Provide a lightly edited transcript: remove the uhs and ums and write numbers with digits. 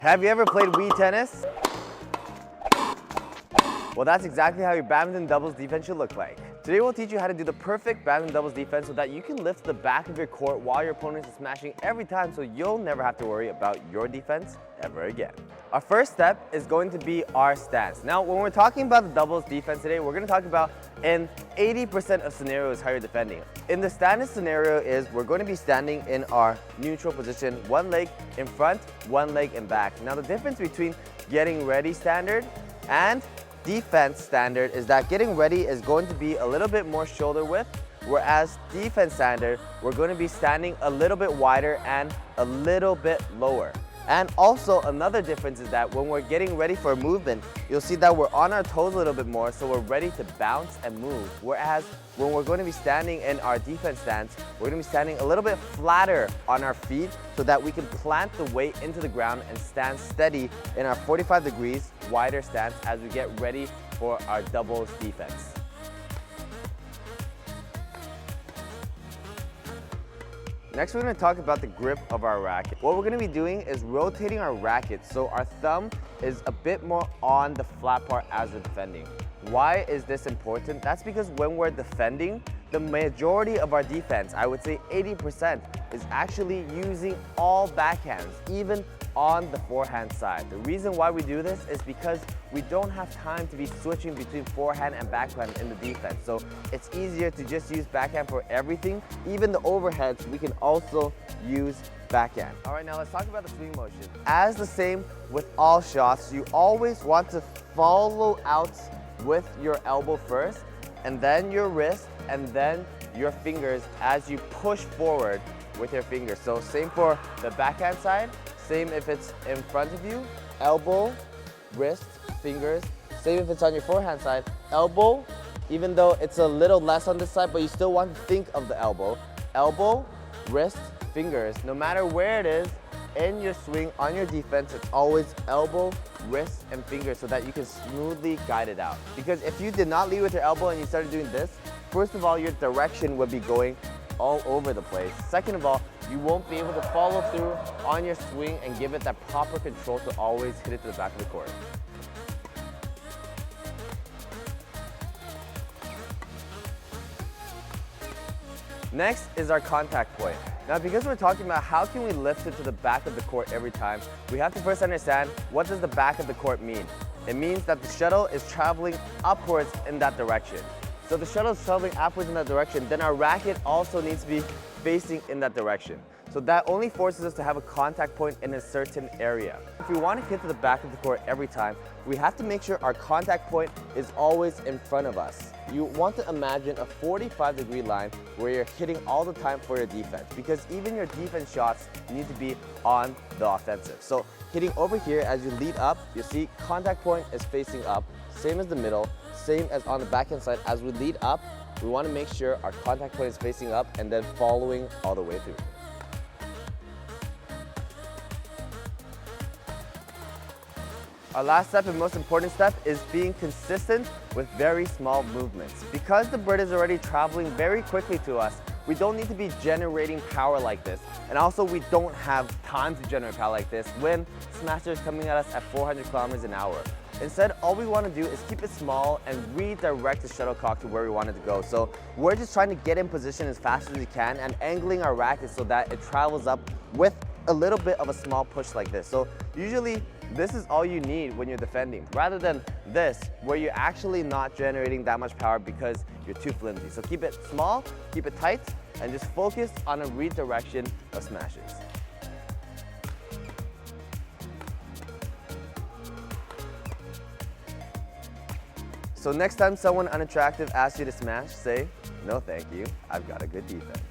Have you ever played Wii tennis? Well, that's exactly how your badminton doubles defense should look like. Today we'll teach you how to do the perfect badminton doubles defense so that you can lift the back of your court while your opponent is smashing every time, so you'll never have to worry about your defense ever again. Our first step is going to be our stance. Now, when we're talking about the doubles defense today, we're going to talk about in 80% of scenarios how you're defending. In the stance scenario is we're going to be standing in our neutral position, one leg in front, one leg in back. Now, the difference between getting ready standard and defense standard is that getting ready is going to be a little bit more shoulder width, whereas defense standard, we're going to be standing a little bit wider and a little bit lower. And also another difference is that when we're getting ready for a movement, you'll see that we're on our toes a little bit more, so we're ready to bounce and move. Whereas when we're going to be standing in our defense stance, we're going to be standing a little bit flatter on our feet so that we can plant the weight into the ground and stand steady in our 45 degrees wider stance as we get ready for our doubles defense. Next, we're going to talk about the grip of our racket. What we're going to be doing is rotating our racket so our thumb is a bit more on the flat part as we're defending. Why is this important? That's because when we're defending, the majority of our defense, I would say 80%, is actually using all backhands, even on the forehand side. The reason why we do this is because we don't have time to be switching between forehand and backhand in the defense. So it's easier to just use backhand for everything. Even the overheads, we can also use backhand. All right, now let's talk about the swing motion. As the same with all shots, you always want to follow out with your elbow first, and then your wrist, and then your fingers as you push forward with your fingers. So same for the backhand side, same if it's in front of you, elbow, wrist, fingers. Same if it's on your forehand side, elbow, even though it's a little less on this side, but you still want to think of the elbow. Elbow, wrist, fingers. No matter where it is in your swing on your defense, it's always elbow, wrist, and fingers so that you can smoothly guide it out. Because if you did not lead with your elbow and you started doing this, first of all, your direction would be going all over the place. Second of all, you won't be able to follow through on your swing and give it that proper control to always hit it to the back of the court. Next is our contact point. Now, because we're talking about how can we lift it to the back of the court every time, we have to first understand what does the back of the court mean. It means that the shuttle is traveling upwards in that direction. So the shuttle is traveling upwards in that direction, then our racket also needs to be facing in that direction. So that only forces us to have a contact point in a certain area. If we want to hit to the back of the court every time, we have to make sure our contact point is always in front of us. You want to imagine a 45-degree line where you're hitting all the time for your defense, because even your defense shots need to be on the offensive. So hitting over here as you lead up, you see contact point is facing up, same as the middle, same as on the backhand side. As we lead up, we want to make sure our contact point is facing up and then following all the way through. Our last step and most important step is being consistent with very small movements. Because the bird is already traveling very quickly to us, we don't need to be generating power like this. And also we don't have time to generate power like this when Smasher is coming at us at 400 kilometers an hour. Instead, all we want to do is keep it small and redirect the shuttlecock to where we want it to go. So we're just trying to get in position as fast as we can and angling our racket so that it travels up with a little bit of a small push like this. So usually this is all you need when you're defending, rather than this, where you're actually not generating that much power because you're too flimsy. So keep it small, keep it tight, and just focus on a redirection of smashes. So next time someone unattractive asks you to smash, say, "No thank you, I've got a good defense."